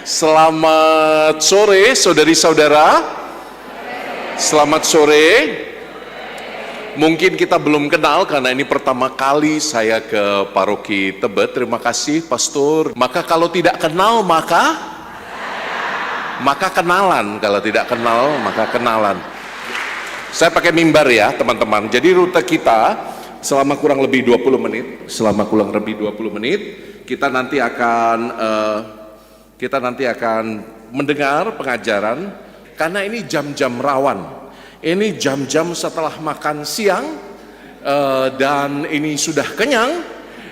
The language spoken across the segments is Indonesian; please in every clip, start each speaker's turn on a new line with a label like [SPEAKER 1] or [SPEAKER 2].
[SPEAKER 1] Selamat sore saudari-saudara. Selamat sore. Mungkin kita belum kenal karena ini pertama kali saya ke Paroki Tebet. Terima kasih Pastor. Maka kalau tidak kenal maka kenalan. Kalau tidak kenal maka kenalan. Saya pakai mimbar ya teman-teman. Jadi rute kita selama kurang lebih 20 menit. Kita nanti akan mendengar pengajaran karena ini jam-jam rawan. Ini jam-jam setelah makan siang dan ini sudah kenyang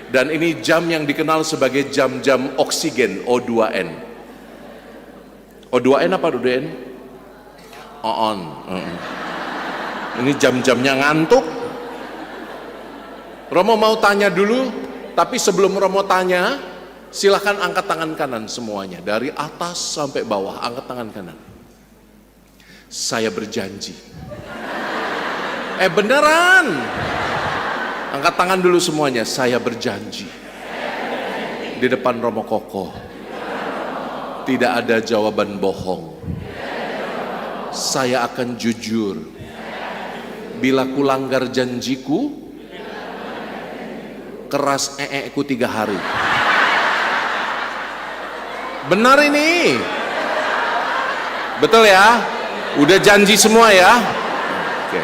[SPEAKER 1] dan ini jam yang dikenal sebagai jam-jam oksigen O2N. O2N apa O2N? On. Ini jam-jamnya ngantuk. Romo mau tanya dulu, tapi sebelum Romo tanya, silakan angkat tangan kanan semuanya. Dari atas sampai bawah, angkat tangan kanan. Saya berjanji. Beneran. Angkat tangan dulu semuanya. Saya berjanji. Di depan Romo Kokoh. Tidak ada jawaban bohong. Saya akan jujur. Bila kulanggar janjiku, keras ku 3 hari. Benar ini. Betul ya? Udah janji semua ya? Oke.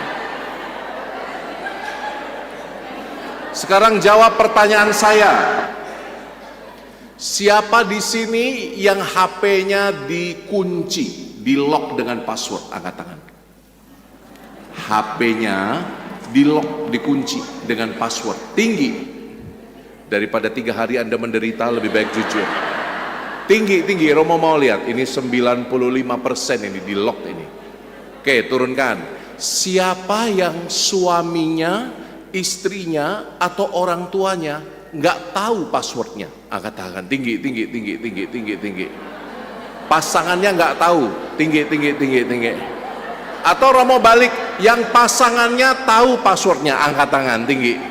[SPEAKER 1] Sekarang jawab pertanyaan saya. Siapa di sini yang HP-nya dikunci, di lock dengan password? Angkat tangan. HP-nya di lock, dikunci dengan password. Tinggi. Daripada 3 hari Anda menderita, lebih baik jujur. Tinggi, Romo mau lihat. Ini 95% ini di lock ini. Oke, turunkan. Siapa yang suaminya, istrinya, atau orang tuanya nggak tahu passwordnya? Angkat tangan. Tinggi. Pasangannya nggak tahu. Tinggi. Atau Romo balik, yang pasangannya tahu passwordnya. Angkat tangan. Tinggi.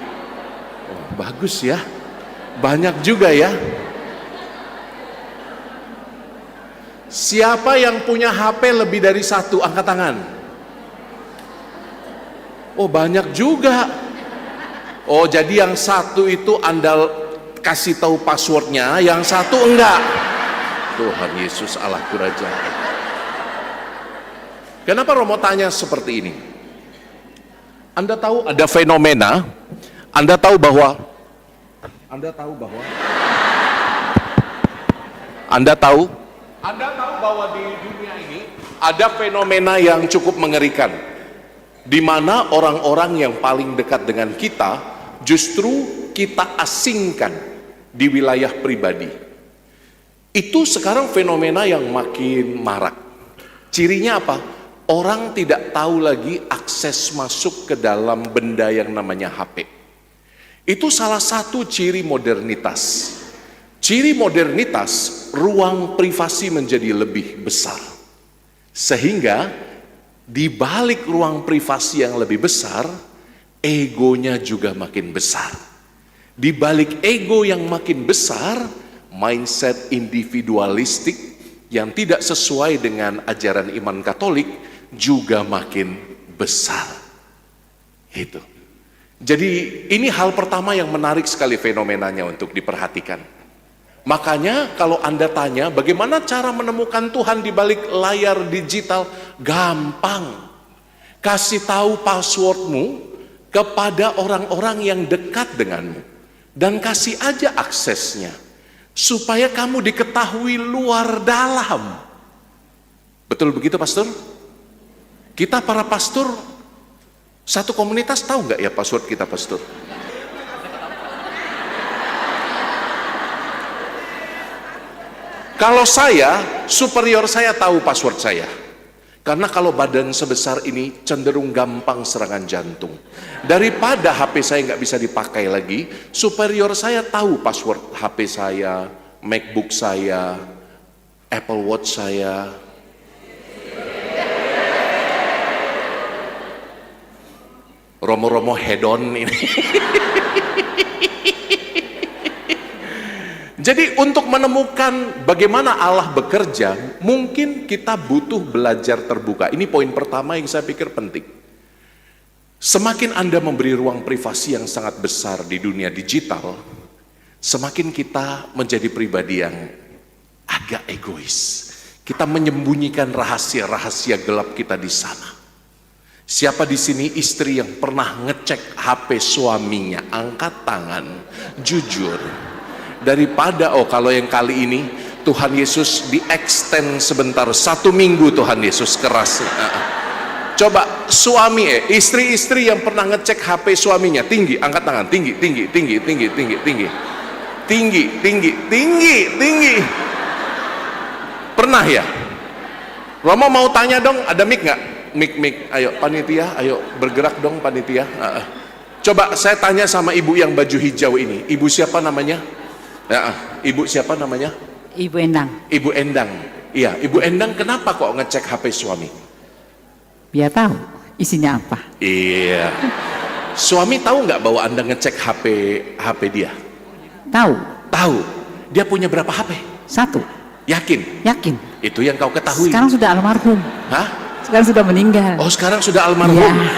[SPEAKER 1] Oh, bagus ya. Banyak juga ya. Siapa yang punya HP lebih dari 1? Angkat tangan. Oh, banyak juga. Oh, jadi yang 1 itu Anda kasih tahu passwordnya, yang 1 enggak. Tuhan Yesus Allahku Raja. Kenapa Romo tanya seperti ini? Anda tahu ada fenomena, Anda tahu bahwa di dunia ini ada fenomena yang cukup mengerikan, di mana orang-orang yang paling dekat dengan kita justru kita asingkan di wilayah pribadi. Itu sekarang fenomena yang makin marak. Cirinya apa? Orang tidak tahu lagi akses masuk ke dalam benda yang namanya HP. Itu salah satu ciri modernitas. Ciri modernitas, ruang privasi menjadi lebih besar. Sehingga di balik ruang privasi yang lebih besar, egonya juga makin besar. Di balik ego yang makin besar, mindset individualistik yang tidak sesuai dengan ajaran iman Katolik juga makin besar. Itu. Jadi ini hal pertama yang menarik sekali fenomenanya untuk diperhatikan. Makanya kalau Anda tanya bagaimana cara menemukan Tuhan di balik layar digital, gampang. Kasih tahu passwordmu kepada orang-orang yang dekat denganmu dan kasih aja aksesnya supaya kamu diketahui luar dalam. Betul begitu, Pastor? Kita para pastor satu komunitas tahu nggak ya password kita, Pastor? Kalau saya, superior saya tahu password saya. Karena kalau badan sebesar ini cenderung gampang serangan jantung. Daripada HP saya nggak bisa dipakai lagi, superior saya tahu password HP saya, MacBook saya, Apple Watch saya. Romo-romo hedon ini. Jadi untuk menemukan bagaimana Allah bekerja, mungkin kita butuh belajar terbuka. Ini poin pertama yang saya pikir penting. Semakin Anda memberi ruang privasi yang sangat besar di dunia digital, semakin kita menjadi pribadi yang agak egois. Kita menyembunyikan rahasia-rahasia gelap kita di sana. Siapa di sini istri yang pernah ngecek HP suaminya? Angkat tangan, jujur. Daripada, kalau yang kali ini Tuhan Yesus di-extend sebentar, 1 minggu Tuhan Yesus keras. Coba suami, istri-istri yang pernah ngecek HP suaminya, tinggi, angkat tangan, tinggi. Pernah ya? Romo mau tanya dong, ada mic nggak? Mic, ayo panitia, ayo bergerak dong panitia. Coba saya tanya sama ibu yang baju hijau ini, ibu siapa namanya? Ibu siapa namanya?
[SPEAKER 2] Ibu Endang.
[SPEAKER 1] Ibu Endang. Iya, Ibu Endang kenapa kok ngecek HP suami?
[SPEAKER 2] Biar tahu isinya apa.
[SPEAKER 1] Iya. Suami tahu nggak bahwa Anda ngecek HP dia?
[SPEAKER 2] Tahu.
[SPEAKER 1] Tahu. Dia punya berapa HP?
[SPEAKER 2] 1.
[SPEAKER 1] Yakin?
[SPEAKER 2] Yakin.
[SPEAKER 1] Itu yang kau ketahui.
[SPEAKER 2] Sekarang sudah almarhum.
[SPEAKER 1] Hah?
[SPEAKER 2] Sekarang sudah meninggal.
[SPEAKER 1] Oh, sekarang sudah almarhum.
[SPEAKER 2] Ya.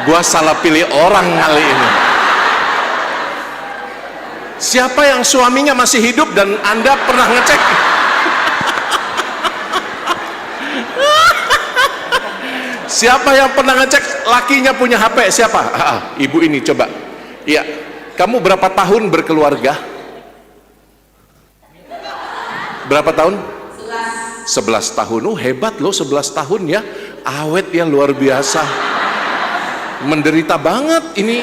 [SPEAKER 1] Gua salah pilih orang kali ini. Siapa yang suaminya masih hidup dan Anda pernah ngecek? Siapa yang pernah ngecek lakinya punya HP? Siapa? Ibu ini coba. Iya. Kamu berapa tahun berkeluarga? Berapa tahun? 11 tahun. Hebat loh, 11 tahun ya. Awet ya, luar biasa. Menderita banget ini.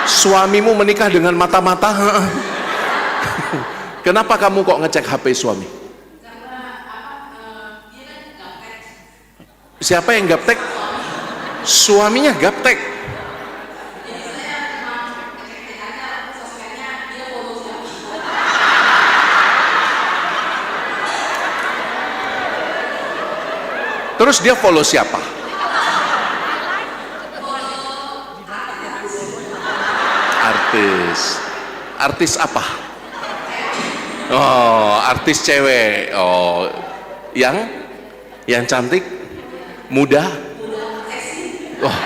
[SPEAKER 1] Suamimu menikah dengan mata-mata. Kenapa kamu kok ngecek HP suami? Siapa yang gaptek? Suaminya gaptek. Terus dia follow siapa? Artis apa? Oh, artis cewek. Oh, yang cantik, muda. Oh,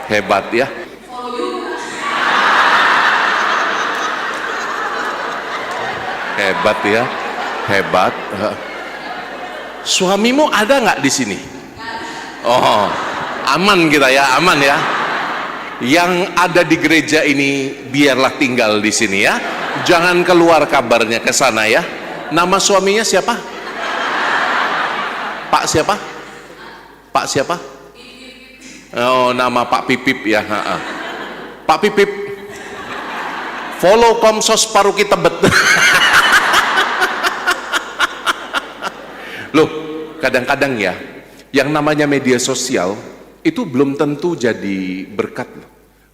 [SPEAKER 1] hebat ya. Hebat ya, hebat. Suamimu ada nggak di sini? Oh, aman kita ya, aman ya. Yang ada di gereja ini biarlah tinggal di sini ya. Jangan keluar kabarnya ke sana ya. Nama suaminya siapa? Pak siapa? Pak siapa? Oh, nama Pak Pipip ya. Pak Pipip, follow Komsos Paruki Tebet. Loh, kadang-kadang ya, yang namanya media sosial itu belum tentu jadi berkat.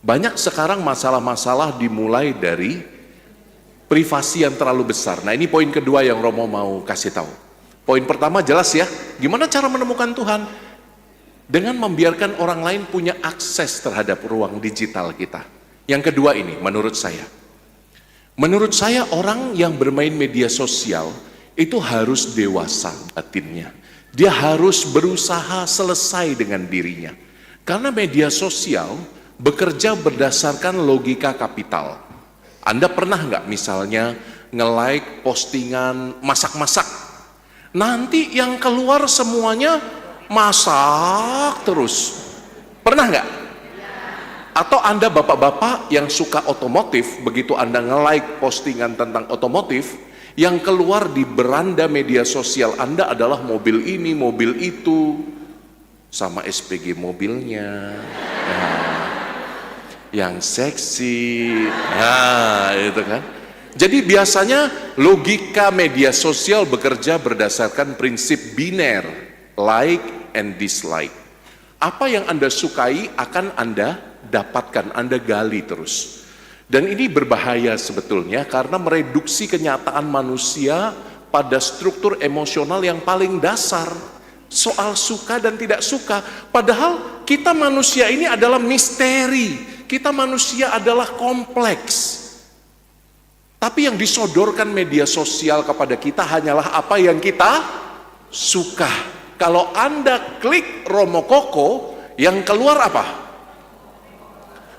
[SPEAKER 1] Banyak sekarang masalah-masalah dimulai dari privasi yang terlalu besar. Nah, ini poin kedua yang Romo mau kasih tahu. Poin pertama jelas ya, gimana cara menemukan Tuhan? Dengan membiarkan orang lain punya akses terhadap ruang digital kita. Yang kedua ini, menurut saya orang yang bermain media sosial itu harus dewasa batinnya. Dia harus berusaha selesai dengan dirinya. Karena media sosial bekerja berdasarkan logika kapital. Anda pernah nggak misalnya nge-like postingan masak-masak? Nanti yang keluar semuanya masak terus. Pernah nggak? Atau Anda bapak-bapak yang suka otomotif, begitu Anda nge-like postingan tentang otomotif, yang keluar di beranda media sosial Anda adalah mobil ini, mobil itu, sama SPG mobilnya, yang seksi, itu kan. Jadi biasanya logika media sosial bekerja berdasarkan prinsip biner, like and dislike. Apa yang Anda sukai akan Anda dapatkan, Anda gali terus. Dan ini berbahaya sebetulnya karena mereduksi kenyataan manusia pada struktur emosional yang paling dasar. soal suka dan tidak suka. Padahal kita manusia ini adalah misteri. Kita manusia adalah kompleks. Tapi yang disodorkan media sosial kepada kita hanyalah apa yang kita suka. Kalau Anda klik Romo Koko, yang keluar apa?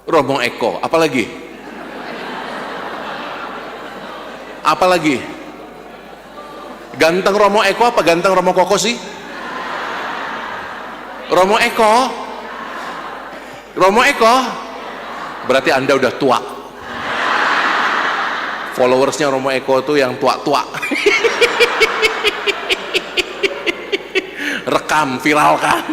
[SPEAKER 1] Romo Eko. Apalagi? Apalagi? Ganteng Romo Eko apa ganteng Romo Koko sih? Romo Eko? Romo Eko? Berarti Anda udah tua. Followersnya Romo Eko tuh yang tua-tua. Rekam, viralkan.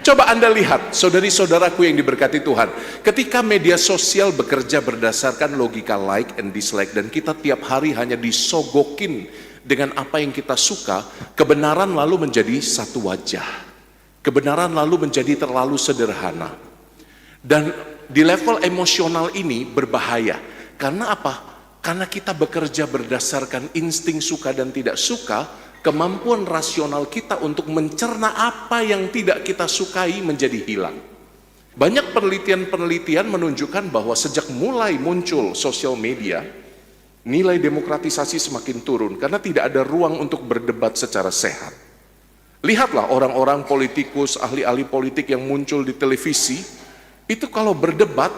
[SPEAKER 1] Coba Anda lihat, saudari-saudaraku yang diberkati Tuhan, ketika media sosial bekerja berdasarkan logika like and dislike, dan kita tiap hari hanya disogokin dengan apa yang kita suka, kebenaran lalu menjadi satu wajah. Kebenaran lalu menjadi terlalu sederhana. Dan di level emosional ini berbahaya. Karena apa? Karena kita bekerja berdasarkan insting suka dan tidak suka, kemampuan rasional kita untuk mencerna apa yang tidak kita sukai menjadi hilang. Banyak penelitian-penelitian menunjukkan bahwa sejak mulai muncul sosial media, nilai demokratisasi semakin turun karena tidak ada ruang untuk berdebat secara sehat. Lihatlah orang-orang politikus, ahli-ahli politik yang muncul di televisi, itu kalau berdebat,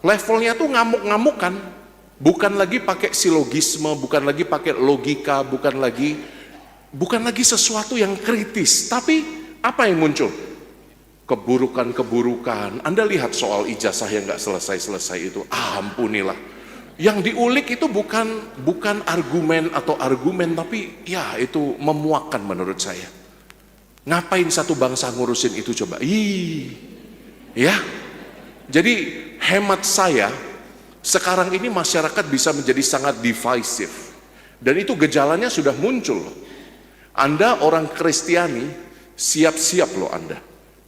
[SPEAKER 1] levelnya tuh ngamuk-ngamukan. Bukan lagi pakai silogisme, bukan lagi pakai logika, bukan lagi sesuatu yang kritis. Tapi apa yang muncul? Keburukan-keburukan. Anda lihat soal ijazah yang gak selesai-selesai itu. Ampunilah. Yang diulik itu bukan argumen atau argumen, tapi ya itu memuakkan menurut saya. Ngapain satu bangsa ngurusin itu coba? Ya. Jadi hemat saya, sekarang ini masyarakat bisa menjadi sangat divisive. Dan itu gejalanya sudah muncul. Anda orang Kristiani, siap-siap loh Anda.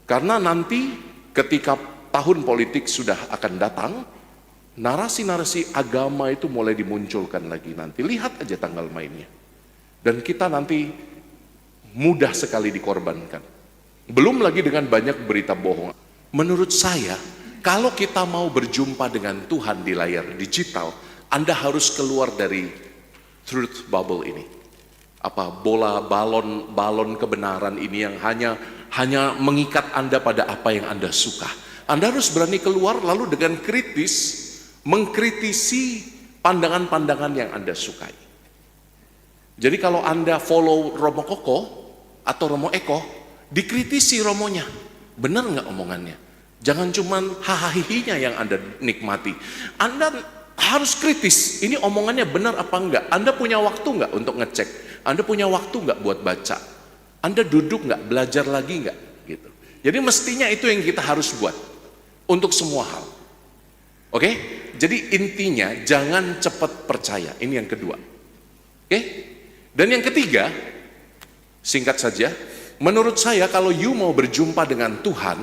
[SPEAKER 1] Karena nanti ketika tahun politik sudah akan datang, narasi-narasi agama itu mulai dimunculkan lagi nanti. Lihat aja tanggal mainnya. Dan kita nanti mudah sekali dikorbankan. Belum lagi dengan banyak berita bohong. Menurut saya, kalau kita mau berjumpa dengan Tuhan di layar digital, Anda harus keluar dari truth bubble ini. Balon kebenaran ini yang hanya mengikat Anda pada apa yang Anda suka. Anda harus berani keluar lalu dengan kritis mengkritisi pandangan-pandangan yang Anda sukai. Jadi kalau Anda follow Romo Koko atau Romo Eko, dikritisi Romonya. Benar nggak omongannya? Jangan cuman hahahihinya yang Anda nikmati. Anda harus kritis. Ini omongannya benar apa enggak? Anda punya waktu enggak untuk ngecek? Anda punya waktu enggak buat baca? Anda duduk enggak? Belajar lagi enggak? Gitu. Jadi mestinya itu yang kita harus buat untuk semua hal. Oke? Jadi intinya jangan cepat percaya. Ini yang kedua. Oke? Dan yang ketiga, singkat saja, menurut saya kalau you mau berjumpa dengan Tuhan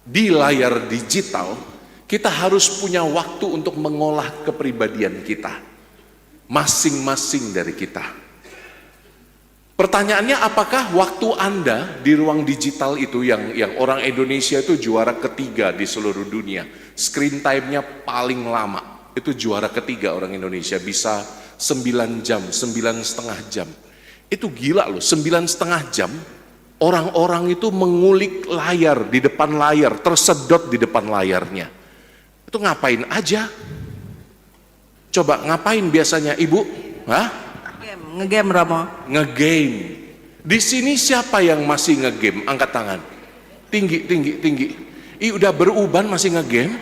[SPEAKER 1] di layar digital, kita harus punya waktu untuk mengolah kepribadian kita, masing-masing dari kita. Pertanyaannya, apakah waktu Anda di ruang digital itu yang orang Indonesia itu juara ketiga di seluruh dunia, screen time-nya paling lama, itu juara ketiga orang Indonesia, bisa 9 jam, 9,5 jam. Itu gila loh, 9,5 jam. Orang-orang itu mengulik layar, di depan layar, tersedot di depan layarnya. Itu ngapain aja? Coba ngapain biasanya ibu? Hah?
[SPEAKER 3] Ngegame Romo.
[SPEAKER 1] Ngegame. Di sini siapa yang masih ngegame? Angkat tangan. Tinggi. Udah beruban masih ngegame?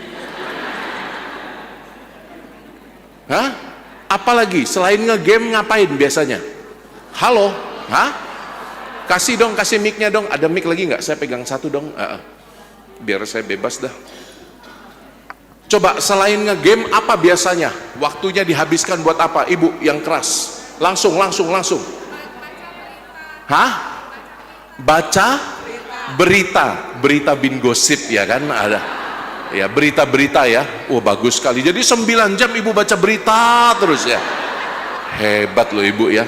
[SPEAKER 1] Hah? Apalagi selain ngegame ngapain biasanya? Halo? Hah? Kasih mic-nya dong. Ada mic lagi nggak? Saya pegang satu dong. Biar saya bebas dah. Coba selain ngegame apa biasanya? Waktunya dihabiskan buat apa? Ibu yang keras. Langsung. Hah? Baca berita bin gosip ya kan ada. Ya berita-berita ya. Bagus sekali. Jadi 9 jam ibu baca berita terus ya. Hebat loh ibu ya.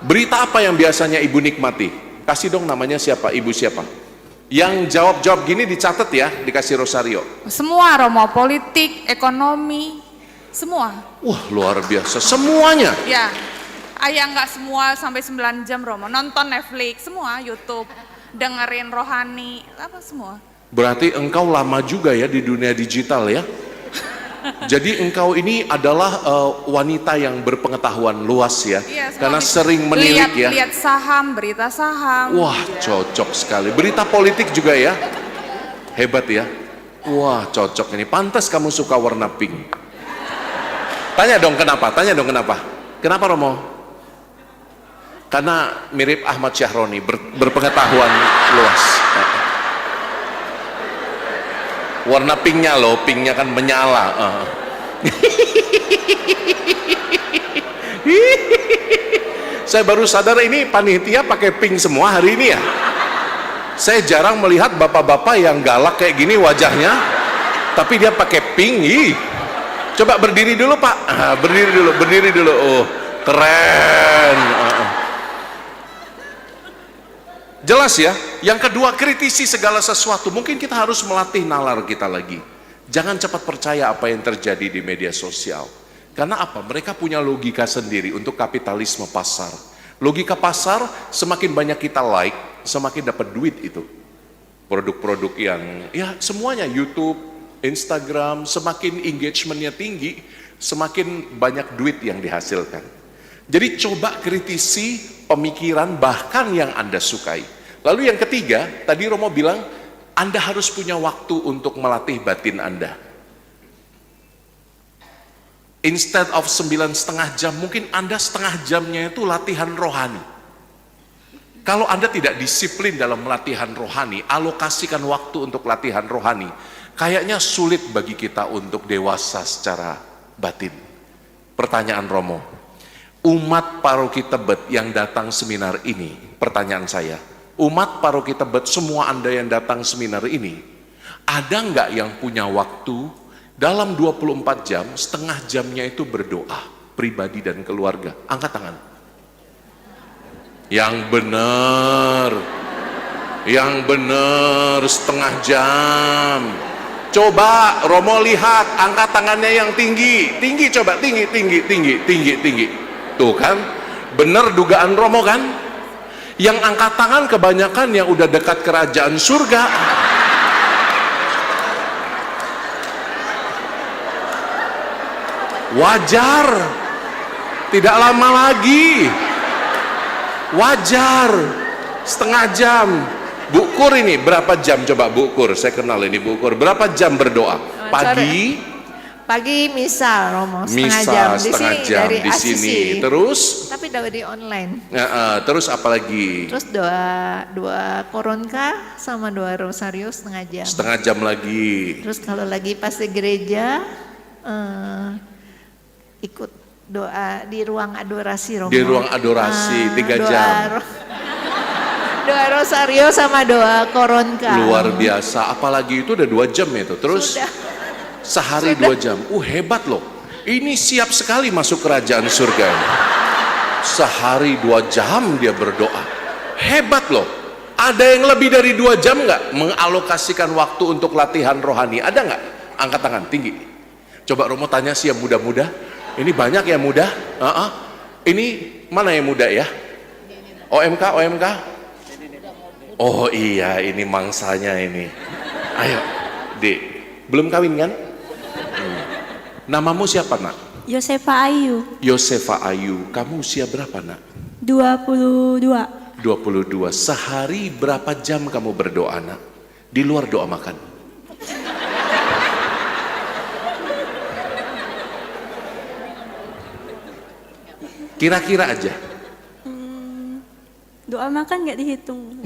[SPEAKER 1] Berita apa yang biasanya ibu nikmati? Kasih dong namanya siapa, ibu siapa? Yang jawab-jawab gini dicatat ya, dikasih Rosario.
[SPEAKER 4] Semua Romo, politik, ekonomi, semua.
[SPEAKER 1] Wah luar biasa, semuanya.
[SPEAKER 4] Ya, ayah nggak semua sampai 9 jam Romo, nonton Netflix, semua YouTube, dengerin rohani, apa semua.
[SPEAKER 1] Berarti engkau lama juga ya di dunia digital ya. Jadi engkau ini adalah wanita yang berpengetahuan luas ya,
[SPEAKER 4] Iya, semua
[SPEAKER 1] karena
[SPEAKER 4] bisa.
[SPEAKER 1] sering menilik ya.
[SPEAKER 4] Lihat saham, berita saham.
[SPEAKER 1] Wah cocok sekali. Berita politik juga ya, hebat ya. Wah cocok ini, pantas kamu suka warna pink. Tanya dong kenapa, Kenapa Romo? Karena mirip Ahmad Syahroni, berpengetahuan luas. Warna pinknya loh, pinknya kan menyala. Saya baru sadar ini panitia pakai pink semua hari ini ya. Saya jarang melihat bapak-bapak yang galak kayak gini wajahnya, tapi dia pakai pink. Ih. Coba berdiri dulu Pak. Berdiri dulu. Oh, keren. Jelas ya. Yang kedua, kritisi segala sesuatu. Mungkin kita harus melatih nalar kita lagi. Jangan cepat percaya apa yang terjadi di media sosial. Karena apa? Mereka punya logika sendiri untuk kapitalisme pasar. Logika pasar, semakin banyak kita like, semakin dapat duit itu. Produk-produk yang, ya semuanya, YouTube, Instagram, semakin engagementnya tinggi, semakin banyak duit yang dihasilkan. Jadi coba kritisi pemikiran bahkan yang Anda sukai. Lalu yang ketiga, tadi Romo bilang, Anda harus punya waktu untuk melatih batin Anda. Instead of 9,5 jam, mungkin Anda setengah jamnya itu latihan rohani. Kalau Anda tidak disiplin dalam latihan rohani, alokasikan waktu untuk latihan rohani, kayaknya sulit bagi kita untuk dewasa secara batin. Pertanyaan Romo, umat Paroki Tebet yang datang seminar ini, pertanyaan saya, umat Paroki Tebet, semua Anda yang datang seminar ini, ada nggak yang punya waktu dalam 24 jam, setengah jamnya itu berdoa, pribadi dan keluarga? Angkat tangan. Yang benar, setengah jam. Coba Romo lihat, angkat tangannya yang tinggi, coba, tinggi. Tuh kan, benar dugaan Romo kan? Yang angkat tangan kebanyakan yang udah dekat kerajaan surga. Wajar, tidak lama lagi. Wajar, setengah jam. Bu Kur ini berapa jam coba Bu Kur? Saya kenal ini Bu Kur. Berapa jam berdoa?
[SPEAKER 5] Pagi misal Romo,
[SPEAKER 1] setengah jam
[SPEAKER 5] dari
[SPEAKER 1] di sini.
[SPEAKER 5] Asisi.
[SPEAKER 1] Terus?
[SPEAKER 5] Tapi doa di online.
[SPEAKER 1] Terus apa lagi?
[SPEAKER 5] Terus doa koronka sama doa rosario setengah jam.
[SPEAKER 1] Setengah jam lagi.
[SPEAKER 5] Terus kalau lagi pas di gereja ikut doa di ruang adorasi Romo.
[SPEAKER 1] Di ruang adorasi 3 jam.
[SPEAKER 5] Doa rosario sama doa koronka.
[SPEAKER 1] Luar biasa, apalagi itu udah 2 jam itu. Terus sehari 2 jam. Hebat loh. Ini siap sekali masuk kerajaan surga ini. Sehari 2 jam dia berdoa. Hebat loh. Ada yang lebih dari 2 jam nggak mengalokasikan waktu untuk latihan rohani? Ada nggak? Angkat tangan tinggi. Coba Romo tanya sih yang muda-muda. Ini banyak yang muda. Ini mana yang muda ya? OMK. Oh iya, ini mangsanya ini. Ayo, Dek. Belum kawin kan? Namamu siapa, Nak?
[SPEAKER 6] Yosefa Ayu.
[SPEAKER 1] Yosefa Ayu. Kamu usia berapa, Nak?
[SPEAKER 6] 22.
[SPEAKER 1] 22. Sehari berapa jam kamu berdoa, Nak? Di luar doa makan. Kira-kira aja.
[SPEAKER 6] Doa makan nggak dihitung.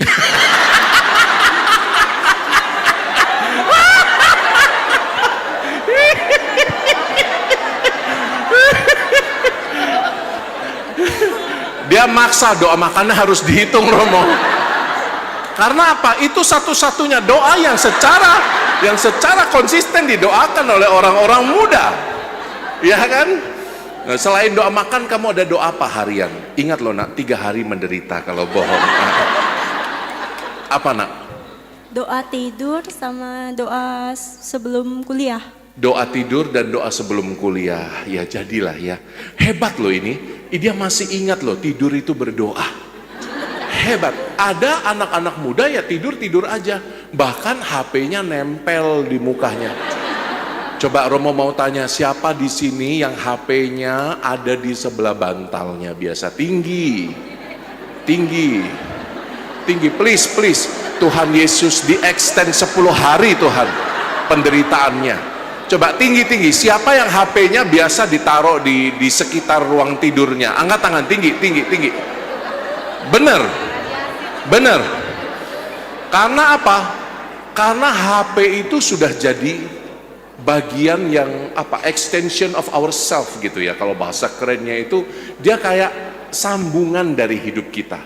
[SPEAKER 1] Dia maksa doa makannya harus dihitung, Romo. Karena apa? Itu satu-satunya doa yang secara konsisten didoakan oleh orang-orang muda. Ya kan? Nah, selain doa makan, kamu ada doa apa harian? Ingat loh nak, 3 hari menderita kalau bohong. Apa nak?
[SPEAKER 6] Doa tidur sama doa sebelum kuliah.
[SPEAKER 1] Doa tidur dan doa sebelum kuliah. Ya jadilah ya. Hebat loh ini. Dia masih ingat loh tidur itu berdoa. Hebat. Ada anak-anak muda ya tidur aja. Bahkan HP-nya nempel di mukanya. Coba Romo mau tanya, siapa di sini yang HP-nya ada di sebelah bantalnya biasa? Tinggi. Please. Tuhan Yesus di extend 10 hari Tuhan penderitaannya. Coba tinggi. Siapa yang HP-nya biasa ditaruh di sekitar ruang tidurnya? Angkat tangan, tinggi. Bener. Karena apa? Karena HP itu sudah jadi bagian yang extension of ourself gitu ya, kalau bahasa kerennya itu dia kayak sambungan dari hidup kita.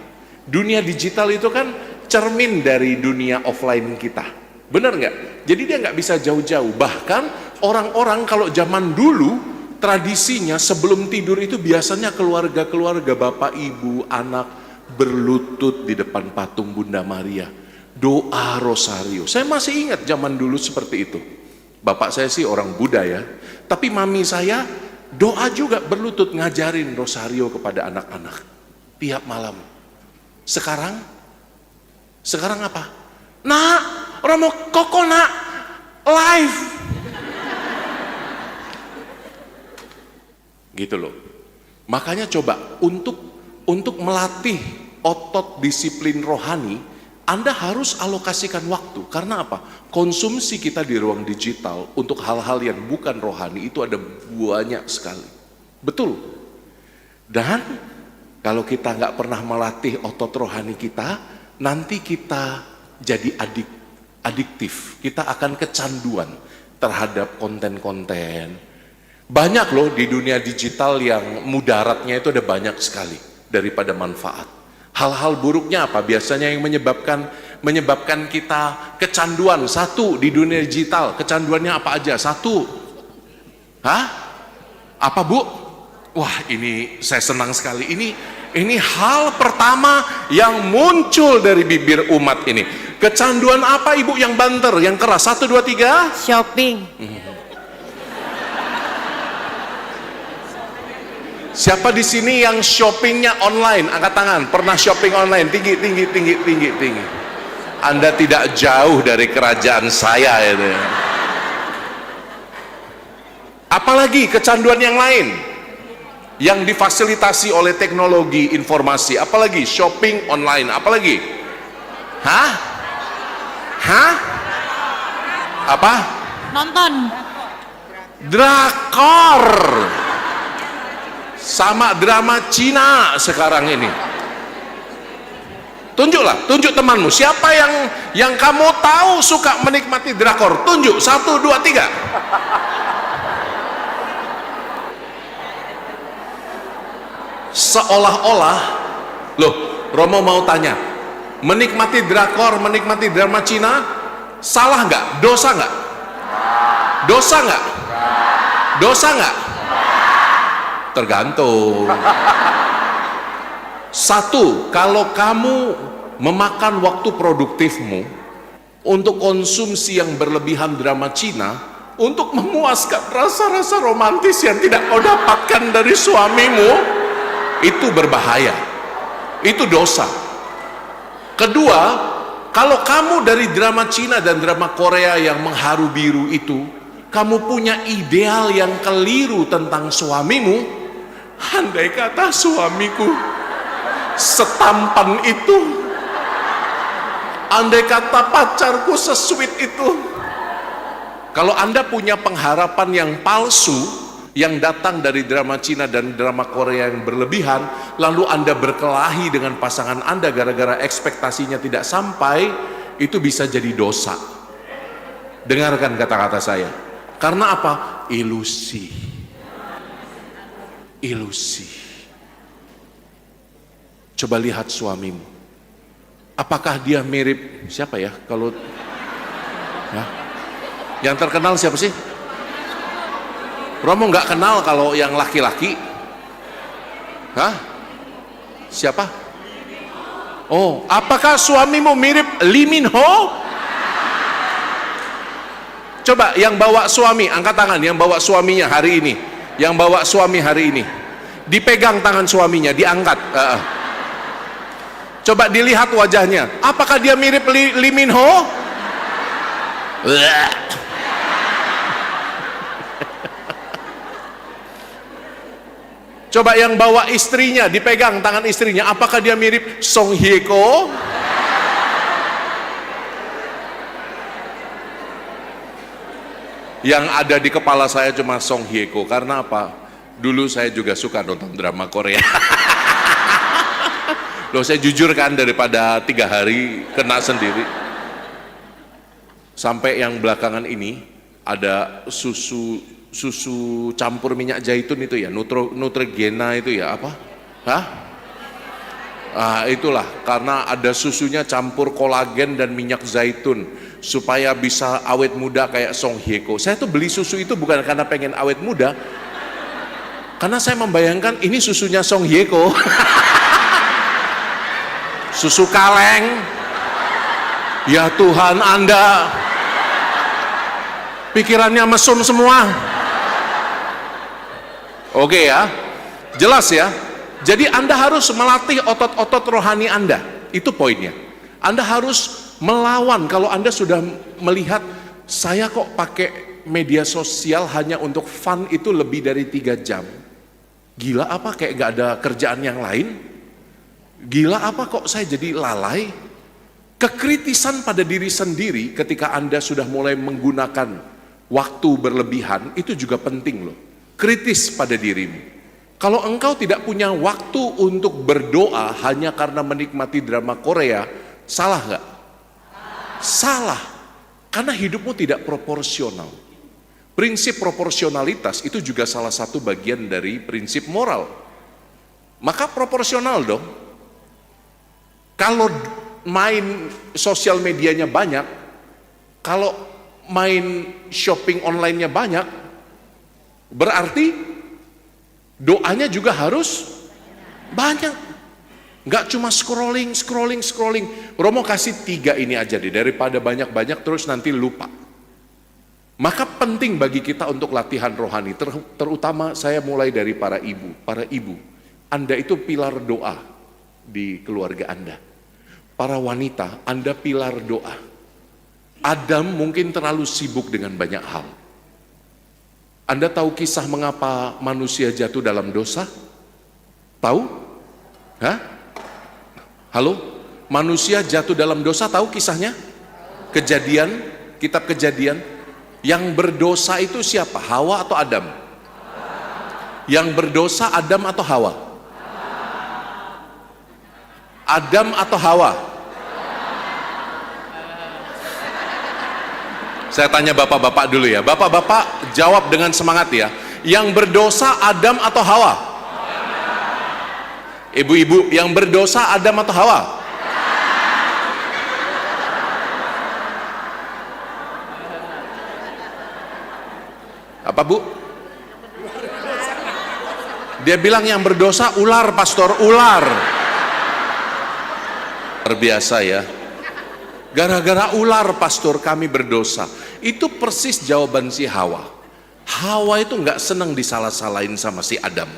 [SPEAKER 1] Dunia digital itu kan cermin dari dunia offline kita, bener nggak? Jadi dia nggak bisa jauh-jauh. Bahkan orang-orang kalau zaman dulu tradisinya sebelum tidur itu biasanya keluarga bapak ibu anak berlutut di depan patung Bunda Maria, doa rosario. Saya masih ingat zaman dulu seperti itu. Bapak saya sih orang Buddha ya, tapi mami saya doa juga berlutut ngajarin rosario kepada anak-anak tiap malam. Sekarang apa? Nak, Romo Koko nak, live. Gitu loh. Makanya coba untuk melatih otot disiplin rohani, Anda harus alokasikan waktu. Karena apa? Konsumsi kita di ruang digital untuk hal-hal yang bukan rohani itu ada banyak sekali. Betul. Dan kalau kita nggak pernah melatih otot rohani kita, nanti kita jadi adiktif. Kita akan kecanduan terhadap konten-konten. Banyak loh di dunia digital yang mudaratnya itu ada banyak sekali daripada manfaat. Hal-hal buruknya apa? Biasanya yang menyebabkan kita kecanduan. Satu, di dunia digital kecanduannya apa aja? Satu. Apa Bu? Wah, ini saya senang sekali. Ini hal pertama yang muncul dari bibir umat ini. Kecanduan apa Ibu yang banter, yang keras? 1, 2, 3.
[SPEAKER 5] Shopping.
[SPEAKER 1] Siapa di sini yang shoppingnya online? Angkat tangan. Pernah shopping online? Tinggi. Anda tidak jauh dari kerajaan saya itu. Apalagi kecanduan yang lain yang difasilitasi oleh teknologi informasi? Apalagi shopping online? Apalagi? Apa?
[SPEAKER 4] Nonton.
[SPEAKER 1] Drakor. Sama drama Cina sekarang ini. Tunjuk temanmu, siapa yang kamu tahu suka menikmati drakor? Tunjuk, 1, 2, 3. Seolah-olah, loh, Romo mau tanya, menikmati drakor, menikmati drama Cina, salah nggak? Dosa nggak? Dosa nggak? Tergantung. Satu, kalau kamu memakan waktu produktifmu untuk konsumsi yang berlebihan drama Cina, untuk memuaskan rasa-rasa romantis yang tidak kau dapatkan dari suamimu, itu berbahaya, itu dosa. Kedua, kalau kamu dari drama Cina dan drama Korea yang mengharu biru itu, kamu punya ideal yang keliru tentang suamimu. Andai kata suamiku setampan itu, andai kata pacarku sesweet itu. Kalau Anda punya pengharapan yang palsu yang datang dari drama Cina dan drama Korea yang berlebihan, lalu Anda berkelahi dengan pasangan Anda gara-gara ekspektasinya tidak sampai, itu bisa jadi dosa. Dengarkan kata-kata saya. Karena apa? Ilusi. Coba lihat suamimu. Apakah dia mirip siapa ya? Kalau yang terkenal siapa sih? Romo nggak kenal kalau yang laki-laki. Hah? Siapa? Oh, apakah suamimu mirip Lee Min Ho? Coba yang bawa suami, angkat tangan yang bawa suaminya hari ini. Yang bawa suami hari ini. Dipegang tangan suaminya, diangkat. Coba dilihat wajahnya. Apakah dia mirip Lee Min Ho? Coba yang bawa istrinya, dipegang tangan istrinya, apakah dia mirip Song Hye Kyo? Yang ada di kepala saya cuma Song Hye Kyo, karena apa? Dulu saya juga suka nonton drama Korea. Loh, saya jujur kan, daripada 3 hari kena sendiri. Sampai yang belakangan ini ada susu campur minyak zaitun itu ya, Neutrogena itu ya, apa? Hah? Itulah, karena ada susunya campur kolagen dan minyak zaitun supaya bisa awet muda kayak Song Hye Kyo. Saya tuh beli susu itu bukan karena pengen awet muda, karena saya membayangkan ini susunya Song Hye Kyo. Susu kaleng. Ya Tuhan, Anda pikirannya mesum semua. Oke ya, jelas ya. Jadi Anda harus melatih otot-otot rohani Anda. Itu poinnya. Anda harus melawan. Kalau Anda sudah melihat, saya kok pakai media sosial hanya untuk fun itu lebih dari 3 jam. Gila apa, kayak gak ada kerjaan yang lain? Gila apa kok saya jadi lalai? Kekritisan pada diri sendiri ketika Anda sudah mulai menggunakan waktu berlebihan, itu juga penting loh. Kritis pada dirimu. Kalau engkau tidak punya waktu untuk berdoa hanya karena menikmati drama Korea, salah nggak? Salah. Karena hidupmu tidak proporsional. Prinsip proporsionalitas itu juga salah satu bagian dari prinsip moral. Maka proporsional dong. Kalau main sosial medianya banyak, kalau main shopping online-nya banyak, berarti doanya juga harus banyak. Nggak cuma scrolling. Romo kasih 3 ini aja deh, daripada banyak-banyak terus nanti lupa. Maka penting bagi kita untuk latihan rohani, terutama saya mulai dari para ibu. Para ibu, Anda itu pilar doa di keluarga Anda. Para wanita, Anda pilar doa. Adam mungkin terlalu sibuk dengan banyak hal. Anda tahu kisah mengapa manusia jatuh dalam dosa? Tahu? Hah? Halo? Manusia jatuh dalam dosa, tahu kisahnya? Kejadian, kitab Kejadian. Yang berdosa itu siapa? Hawa atau Adam? Yang berdosa Adam atau Hawa? Adam atau Hawa? Saya tanya bapak-bapak dulu ya. Bapak-bapak jawab dengan semangat ya. Yang berdosa Adam atau Hawa? Ibu-ibu, yang berdosa Adam atau Hawa? Apa bu? Dia bilang yang berdosa ular, pastor, ular. Luar biasa ya. Gara-gara ular, pastor, kami berdosa. Itu persis jawaban si Hawa. Hawa itu nggak senang disalah-salahin sama si Adam.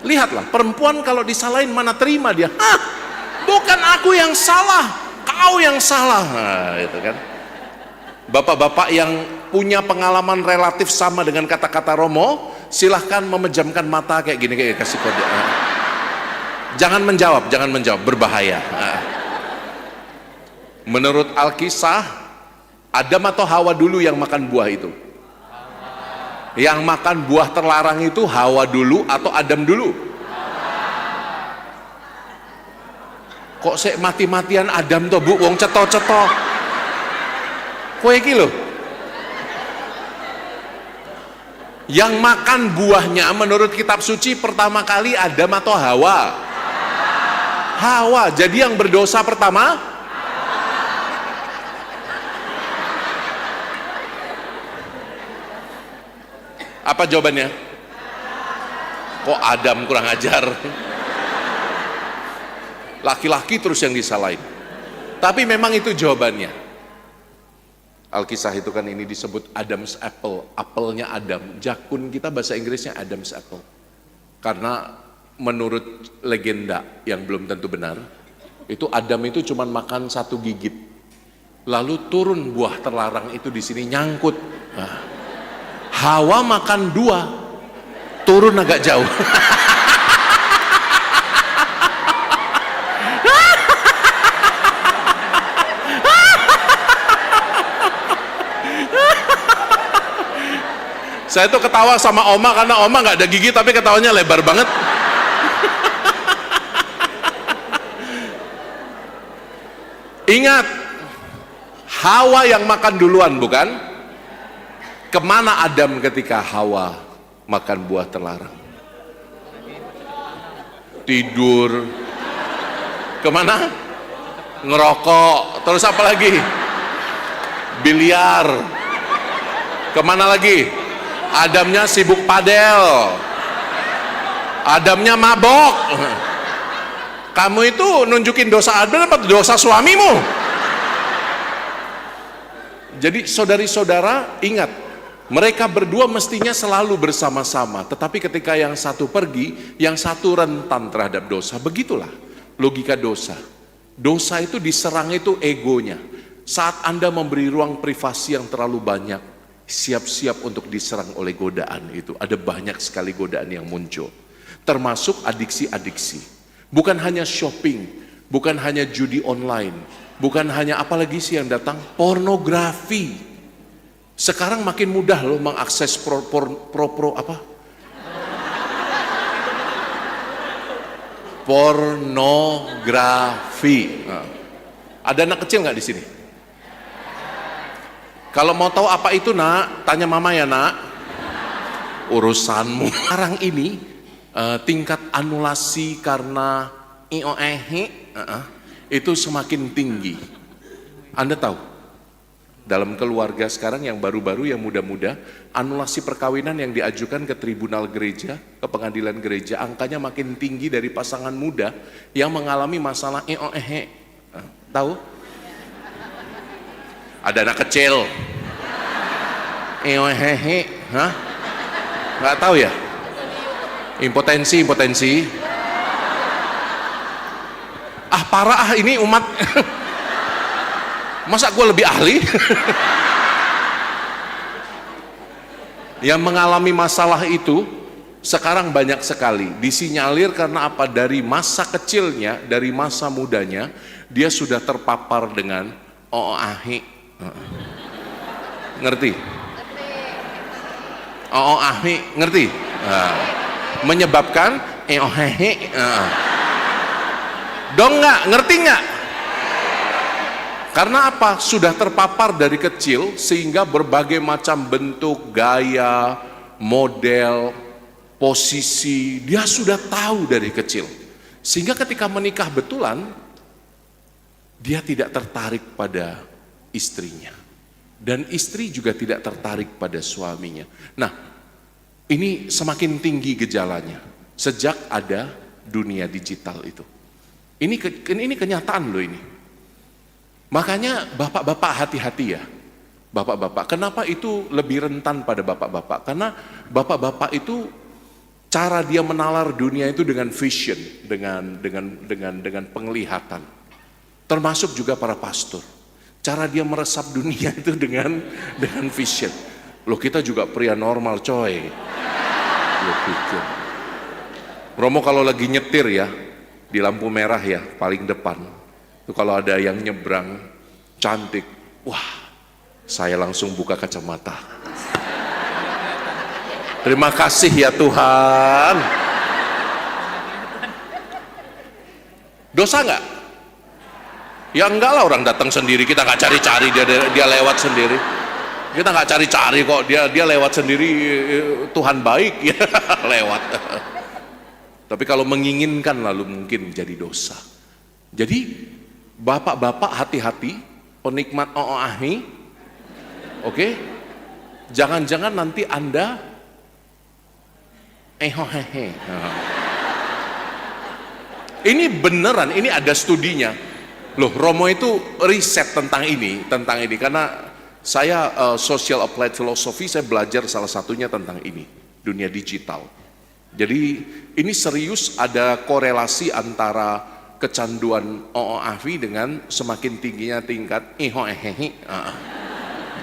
[SPEAKER 1] Lihatlah, perempuan kalau disalahin mana terima dia. Hah, bukan aku yang salah, kau yang salah. Nah, itu kan. Bapak-bapak yang punya pengalaman relatif sama dengan kata-kata Romo, silahkan memejamkan mata kayak gini, kayak kasih kode. Jangan menjawab, berbahaya. Menurut Alkisah, Adam atau Hawa dulu yang makan buah itu? Yang makan buah terlarang itu Hawa dulu atau Adam dulu? Kok sek mati-matian Adam toh bu, wong ceto-ceto. Kowe iki lho. Yang makan buahnya menurut kitab suci pertama kali Adam atau Hawa? Hawa. Jadi yang berdosa pertama apa jawabannya? Kok Adam kurang ajar? Laki-laki terus yang disalahin. Tapi memang itu jawabannya. Alkisah itu kan ini disebut Adam's apple, apelnya Adam. Jakun kita bahasa Inggrisnya Adam's apple. Karena menurut legenda yang belum tentu benar, itu Adam itu cuma makan 1 gigit. Lalu turun buah terlarang itu di sini nyangkut. Nah, Hawa makan 2, turun agak jauh. Saya tuh ketawa sama Oma karena Oma nggak ada gigi tapi ketawanya lebar banget. Ingat, Hawa yang makan duluan bukan? Kemana Adam ketika Hawa makan buah terlarang? Tidur. Kemana? Ngerokok. Terus apa lagi? Biliar. Kemana lagi? Adamnya sibuk padel. Adamnya mabok. Kamu itu nunjukin dosa Adam apa dosa suamimu? Jadi saudari-saudara ingat, mereka berdua mestinya selalu bersama-sama. Tetapi ketika yang satu pergi, yang satu rentan terhadap dosa. Begitulah logika dosa. Dosa itu diserang itu egonya. Saat Anda memberi ruang privasi yang terlalu banyak, siap-siap untuk diserang oleh godaan itu. Ada banyak sekali godaan yang muncul. Termasuk adiksi-adiksi. Bukan hanya shopping, bukan hanya judi online, bukan hanya apalagi sih yang datang, pornografi. Sekarang makin mudah loh mengakses pornografi. Nah, ada anak kecil nggak di sini? Kalau mau tahu apa itu nak, tanya mama ya nak. Urusanmu. Sekarang ini tingkat anulasi karena itu semakin tinggi. Anda tahu, dalam keluarga sekarang yang baru-baru, yang muda-muda, anulasi perkawinan yang diajukan ke tribunal gereja, ke pengadilan gereja, angkanya makin tinggi dari pasangan muda yang mengalami masalah tahu? Ada anak kecil. Hah? Nggak tahu ya? Impotensi. Ah parah ini umat. Masa gue lebih ahli? Yang mengalami masalah itu sekarang banyak sekali. Disinyalir karena apa? Dari masa kecilnya, dari masa mudanya, dia sudah terpapar dengan ngerti? Ngerti? Menyebabkan dong nggak? Ngerti nggak? Karena apa? Sudah terpapar dari kecil sehingga berbagai macam bentuk, gaya, model, posisi dia sudah tahu dari kecil. Sehingga ketika menikah betulan, dia tidak tertarik pada istrinya. Dan istri juga tidak tertarik pada suaminya. Nah, ini semakin tinggi gejalanya sejak ada dunia digital itu. Ini kenyataan loh ini. Makanya bapak-bapak hati-hati ya. Bapak-bapak, kenapa itu lebih rentan pada bapak-bapak? Karena bapak-bapak itu cara dia menalar dunia itu dengan vision, dengan penglihatan. Termasuk juga para pastor. Cara dia meresap dunia itu dengan vision. Loh kita juga pria normal coy. Loh pikir. Romo kalau lagi nyetir ya, di lampu merah ya, paling depan. Itu kalau ada yang nyebrang, cantik. Wah, saya langsung buka kacamata. Terima kasih ya Tuhan. Dosa nggak? Ya enggak lah, orang datang sendiri, kita nggak cari-cari, dia lewat sendiri. Kita nggak cari-cari kok, dia lewat sendiri, Tuhan baik ya lewat. Tapi kalau menginginkan lalu mungkin jadi dosa. Jadi bapak-bapak hati-hati, penikmat oke? Jangan-jangan nanti Anda Hehe. Ini beneran, ini ada studinya. Loh, Romo itu riset tentang ini karena saya social applied philosophy, saya belajar salah satunya tentang ini, dunia digital. Jadi ini serius ada korelasi antara kecanduan OOAV dengan semakin tingginya tingkat hehehe.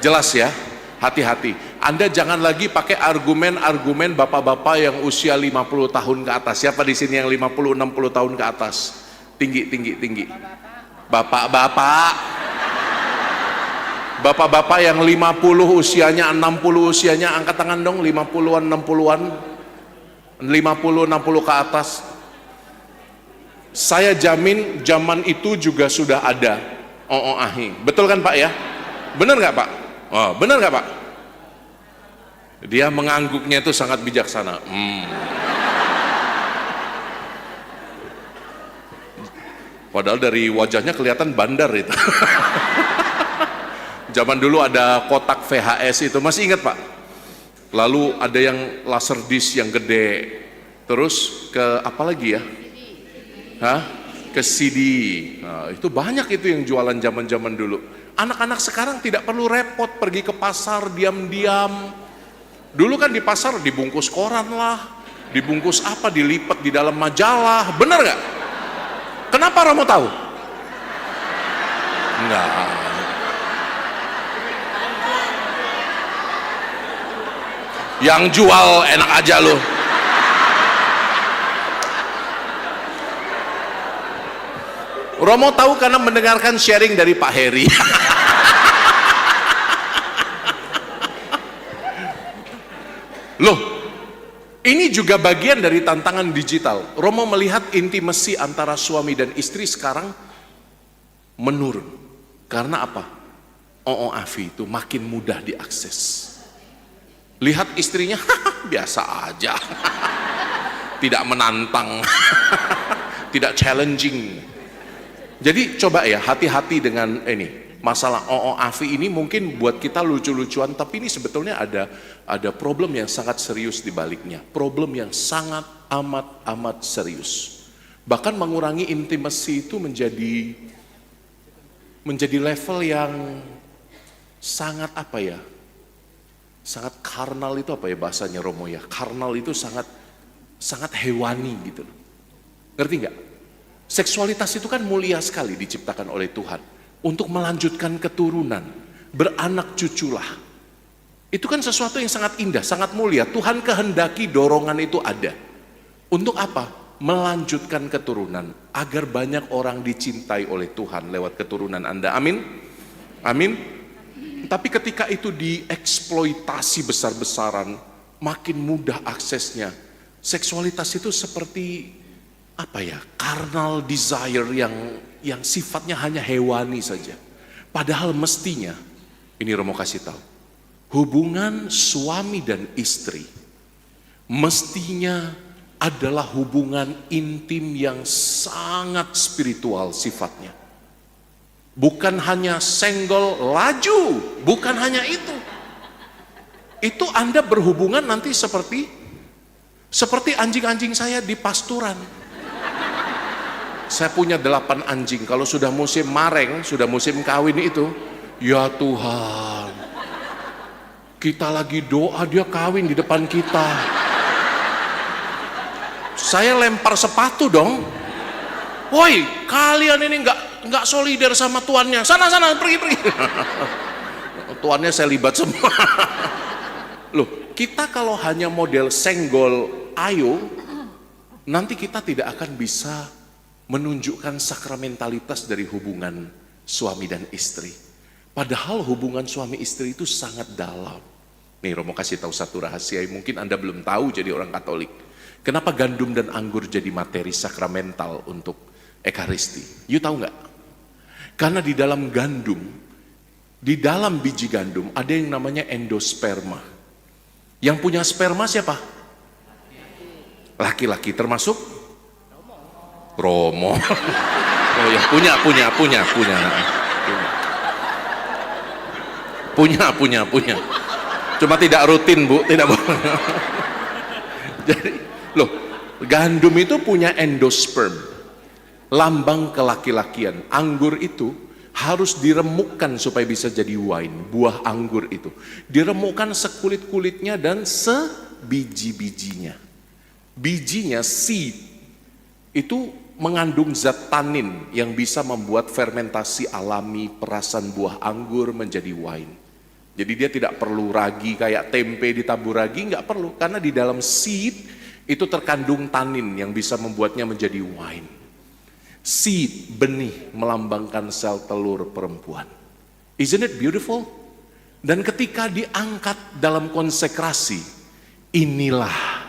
[SPEAKER 1] Jelas ya, hati-hati. Anda jangan lagi pakai argumen-argumen bapak-bapak yang usia 50 tahun ke atas. Siapa di sini yang 50-60 tahun ke atas? Tinggi. Bapak-bapak yang 50 usianya, 60 usianya, angkat tangan dong, 50-an, 60-an. 50-60 ke atas. Saya jamin zaman itu juga sudah ada OOAH. Betul kan Pak ya? Benar nggak Pak? Oh, benar nggak Pak? Dia mengangguknya itu sangat bijaksana. Padahal dari wajahnya kelihatan bandar itu. Zaman dulu ada kotak VHS itu, masih ingat Pak? Lalu ada yang laser disc yang gede. Terus ke apa lagi ya? Ke CD. Nah, itu banyak itu yang jualan zaman-zaman dulu. Anak-anak sekarang tidak perlu repot pergi ke pasar diam-diam. Dulu kan di pasar dibungkus koran lah, dibungkus apa, dilipat di dalam majalah. Bener nggak? Kenapa Romo tahu? Enggak. Yang jual enak aja loh. Romo tahu karena mendengarkan sharing dari Pak Heri. Loh, ini juga bagian dari tantangan digital. Romo melihat intimasi antara suami dan istri sekarang menurun. Karena apa? OOAV itu makin mudah diakses. Lihat istrinya, biasa aja. Tidak menantang. Tidak challenging. Jadi coba ya, hati-hati dengan ini. Masalah OOAV ini mungkin buat kita lucu-lucuan, tapi ini sebetulnya ada problem yang sangat serius di baliknya. Problem yang sangat amat serius. Bahkan mengurangi intimasi itu menjadi level yang sangat apa ya? Sangat karnal itu apa ya bahasanya Romo ya? Karnal itu sangat hewani gitu. Ngerti nggak? Seksualitas itu kan mulia sekali diciptakan oleh Tuhan untuk melanjutkan keturunan, beranak cuculah. Itu kan sesuatu yang sangat indah, sangat mulia. Tuhan kehendaki dorongan itu ada. Untuk apa? Melanjutkan keturunan agar banyak orang dicintai oleh Tuhan lewat keturunan Anda. Amin. Amin. Tapi ketika itu dieksploitasi besar-besaran, makin mudah aksesnya. Seksualitas itu seperti apa ya, carnal desire yang sifatnya hanya hewani saja. Padahal mestinya, ini Romo kasih tahu, hubungan suami dan istri mestinya adalah hubungan intim yang sangat spiritual sifatnya. Bukan hanya senggol laju, bukan hanya itu. Itu Anda berhubungan nanti seperti anjing-anjing saya di pasturan. Saya punya 8 anjing. Kalau sudah musim mareng, sudah musim kawin itu, ya Tuhan, kita lagi doa dia kawin di depan kita. Saya lempar sepatu dong. Woi, kalian ini nggak solider sama tuannya. Sana pergi. Tuannya saya libat semua. Loh, kita kalau hanya model senggol ayo, nanti kita tidak akan bisa menunjukkan sakramentalitas dari hubungan suami dan istri. Padahal hubungan suami istri itu sangat dalam. Nih Romo kasih tahu satu rahasia yang mungkin Anda belum tahu jadi orang Katolik. Kenapa gandum dan anggur jadi materi sakramental untuk Ekaristi? You tahu nggak? Karena di dalam gandum, di dalam biji gandum ada yang namanya endosperma. Yang punya sperma siapa? Laki-laki, termasuk Romo. Oh ya, punya. Cuma tidak rutin Bu, tidak boleh. Jadi, loh, gandum itu punya endosperm, lambang kelaki-lakian. Anggur itu harus diremukkan supaya bisa jadi wine. Buah anggur itu diremukkan sekulit-kulitnya dan sebiji-bijinya. Bijinya, seed, itu mengandung zat tanin yang bisa membuat fermentasi alami perasan buah anggur menjadi wine. Jadi dia tidak perlu ragi kayak tempe ditabur ragi, nggak perlu. Karena di dalam seed itu terkandung tanin yang bisa membuatnya menjadi wine. Seed, benih, melambangkan sel telur perempuan. Isn't it beautiful? Dan ketika diangkat dalam konsekrasi, inilah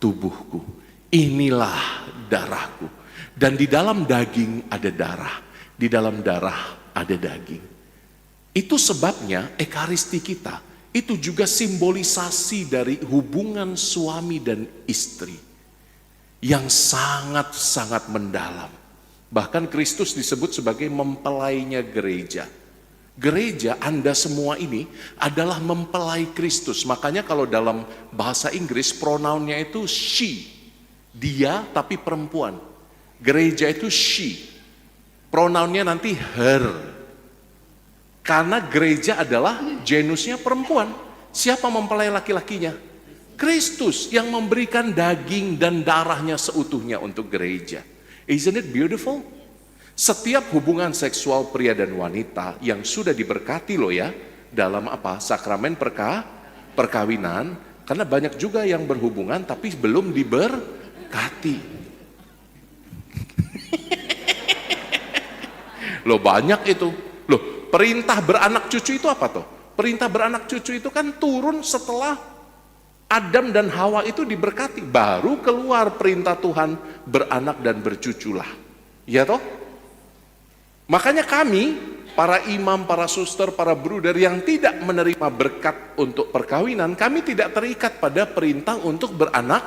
[SPEAKER 1] tubuhku, inilah darahku. Dan di dalam daging ada darah, di dalam darah ada daging. Itu sebabnya ekaristi kita itu juga simbolisasi dari hubungan suami dan istri yang sangat-sangat mendalam. Bahkan Kristus disebut sebagai mempelainya gereja. Gereja, Anda semua ini adalah mempelai Kristus. Makanya kalau dalam bahasa Inggris pronounnya itu she, dia tapi perempuan. Gereja itu she, pronounnya nanti her. Karena gereja adalah genusnya perempuan. Siapa mempelai laki-lakinya? Kristus yang memberikan daging dan darahnya seutuhnya untuk gereja. Isn't it beautiful? Setiap hubungan seksual pria dan wanita yang sudah diberkati loh ya, dalam apa? Sakramen perkawinan. Karena banyak juga yang berhubungan tapi belum diberkati. Loh banyak itu. Loh, perintah beranak cucu itu apa toh? Perintah beranak cucu itu kan turun setelah Adam dan Hawa itu diberkati. Baru keluar perintah Tuhan beranak dan bercuculah. Ya toh? Makanya kami, para imam, para suster, para bruder yang tidak menerima berkat untuk perkawinan, kami tidak terikat pada perintah untuk beranak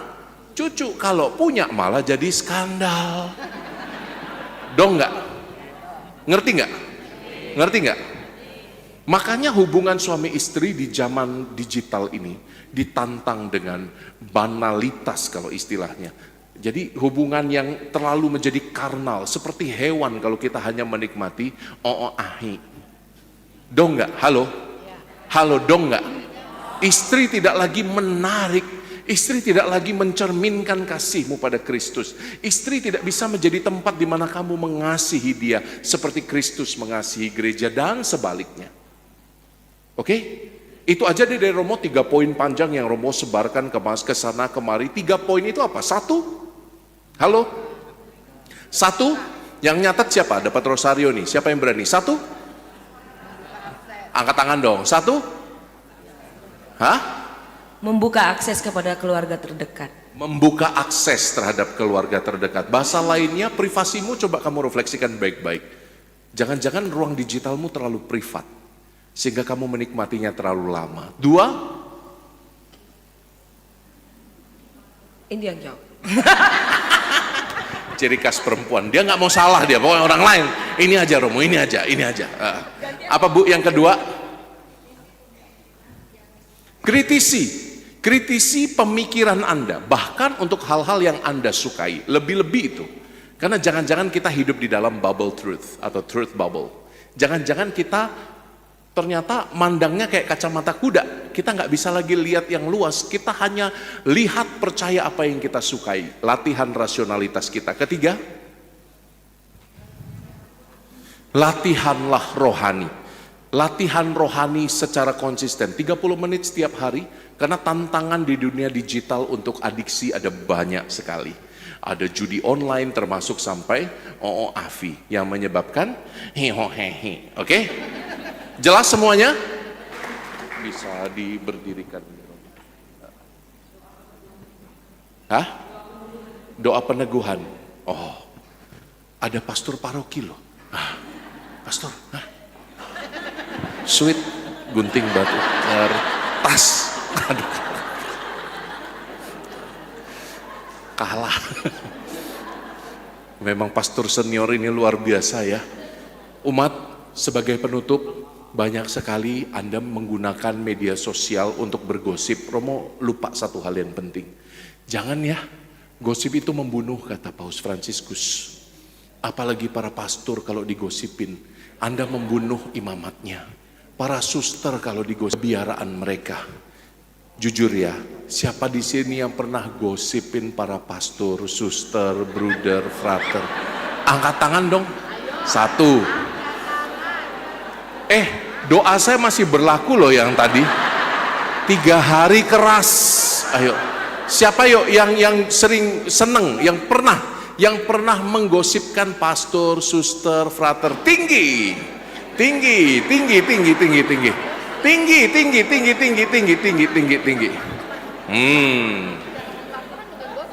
[SPEAKER 1] cucu. Kalau punya malah jadi skandal. Dong nggak? Ngerti nggak? Ngerti nggak? Makanya hubungan suami istri di zaman digital ini ditantang dengan banalitas kalau istilahnya. Jadi hubungan yang terlalu menjadi karnal, seperti hewan kalau kita hanya menikmati ahi. Dong nggak? Halo? Halo, dong nggak? Istri tidak lagi menarik, istri tidak lagi mencerminkan kasihmu pada Kristus. Istri tidak bisa menjadi tempat di mana kamu mengasihi dia seperti Kristus mengasihi gereja dan sebaliknya. Oke? Itu aja dari Romo 3 poin panjang yang Romo sebarkan ke sana kemari. 3 poin itu apa? 1? Halo? 1? Yang nyatat siapa? Dapat rosario nih. Siapa yang berani? 1? Angkat tangan dong. 1? Hah?
[SPEAKER 7] Membuka akses kepada keluarga terdekat.
[SPEAKER 1] Membuka akses terhadap keluarga terdekat. Bahasa lainnya, privasimu coba kamu refleksikan baik-baik. Jangan-jangan ruang digitalmu terlalu privat, sehingga kamu menikmatinya terlalu lama. 2?
[SPEAKER 7] Ini yang jawab.
[SPEAKER 1] Ciri khas perempuan, dia nggak mau salah dia, pokoknya orang lain. Ini aja Romo, ini aja. Apa Bu yang kedua? Kritisi pemikiran Anda, bahkan untuk hal-hal yang Anda sukai, lebih-lebih itu. Karena jangan-jangan kita hidup di dalam bubble truth atau truth bubble. Jangan-jangan kita ternyata mandangnya kayak kacamata kuda. Kita nggak bisa lagi lihat yang luas. Kita hanya lihat, percaya apa yang kita sukai. Latihan rasionalitas kita. Ketiga, latihanlah rohani. Latihan rohani secara konsisten. 30 menit setiap hari. Karena tantangan di dunia digital untuk adiksi ada banyak sekali. Ada judi online termasuk sampai AFI yang menyebabkan hehehe. Oke? Jelas semuanya? Bisa diberdirikan. Hah? Doa peneguhan. Oh, ada pastor paroki loh. Pastor, sweet, gunting batu, kertas. Aduh. Kalah. Memang pastor senior ini luar biasa ya. Umat, sebagai penutup, banyak sekali Anda menggunakan media sosial untuk bergosip. Romo lupa satu hal yang penting. Jangan ya, gosip itu membunuh, kata Paus Fransiskus. Apalagi para pastor kalau digosipin, Anda membunuh imamatnya. Para suster kalau digosip, biaraan mereka. Jujur ya, siapa di sini yang pernah gosipin para pastor, suster, bruder, frater? Angkat tangan dong. 1. Doa saya masih berlaku loh yang tadi. 3 hari keras. Ayo, siapa yuk yang sering seneng, yang pernah menggosipkan pastor, suster, frater? Tinggi.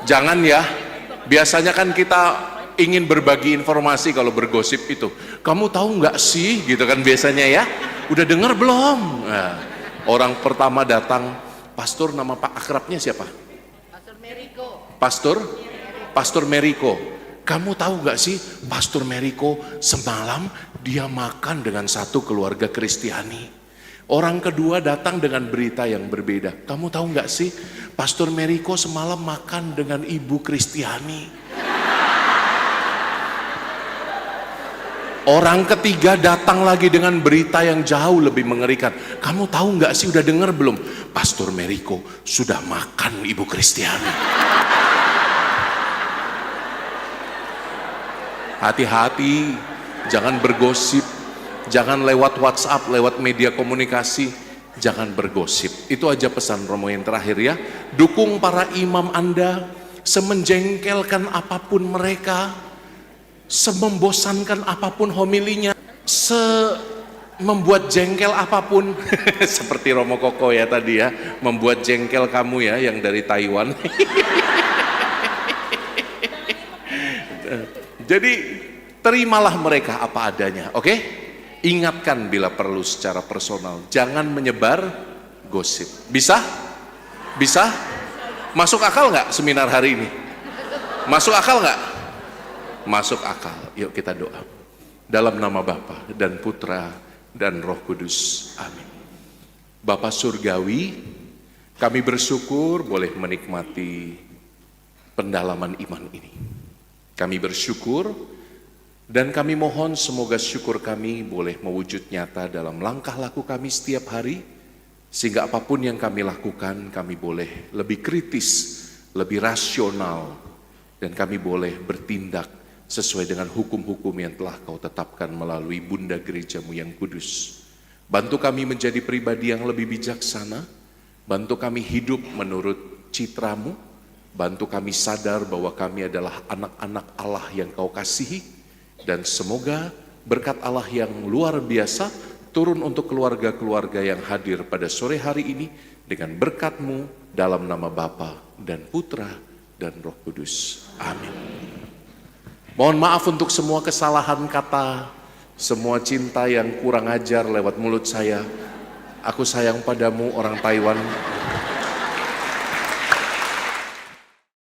[SPEAKER 1] Jangan ya. Biasanya kan kita ingin berbagi informasi kalau bergosip itu. Kamu tahu nggak sih, gitu kan biasanya ya. Udah dengar belum? Nah, orang pertama datang, pastor, nama Pak akrabnya siapa? Pastor Meriko. Kamu tahu nggak sih, Pastor Meriko semalam dia makan dengan satu keluarga Kristiani. Orang kedua datang dengan berita yang berbeda. Kamu tahu nggak sih, Pastor Meriko semalam makan dengan ibu Kristiani. Orang ketiga datang lagi dengan berita yang jauh lebih mengerikan. Kamu tahu nggak sih, udah dengar belum? Pastor Meriko sudah makan ibu Kristiani. Hati-hati, jangan bergosip, jangan lewat WhatsApp, lewat media komunikasi, jangan bergosip. Itu aja pesan Romo yang terakhir ya. Dukung para imam Anda, semenjengkelkan apapun mereka, semembosankan apapun homilinya, membuat jengkel apapun. Seperti Romo Koko ya tadi ya, membuat jengkel kamu ya yang dari Taiwan. Jadi terimalah mereka apa adanya, oke? Ingatkan bila perlu secara personal, jangan menyebar gosip. Bisa? Bisa? Masuk akal nggak seminar hari ini? Masuk akal nggak? Masuk akal. Yuk kita doa. Dalam nama Bapa dan Putra dan Roh Kudus. Amin. Bapa Surgawi, kami bersyukur boleh menikmati pendalaman iman ini. Kami bersyukur dan kami mohon semoga syukur kami boleh mewujud nyata dalam langkah laku kami setiap hari, sehingga apapun yang kami lakukan kami boleh lebih kritis, lebih rasional, dan kami boleh bertindak sesuai dengan hukum-hukum yang telah Kau tetapkan melalui Bunda Gerejamu yang kudus. Bantu kami menjadi pribadi yang lebih bijaksana, bantu kami hidup menurut citramu, bantu kami sadar bahwa kami adalah anak-anak Allah yang Kau kasihi, dan semoga berkat Allah yang luar biasa turun untuk keluarga-keluarga yang hadir pada sore hari ini dengan berkat-Mu dalam nama Bapa dan Putra dan Roh Kudus. Amin. Mohon maaf untuk semua kesalahan kata, semua cinta yang kurang ajar lewat mulut saya. Aku sayang padamu orang Taiwan.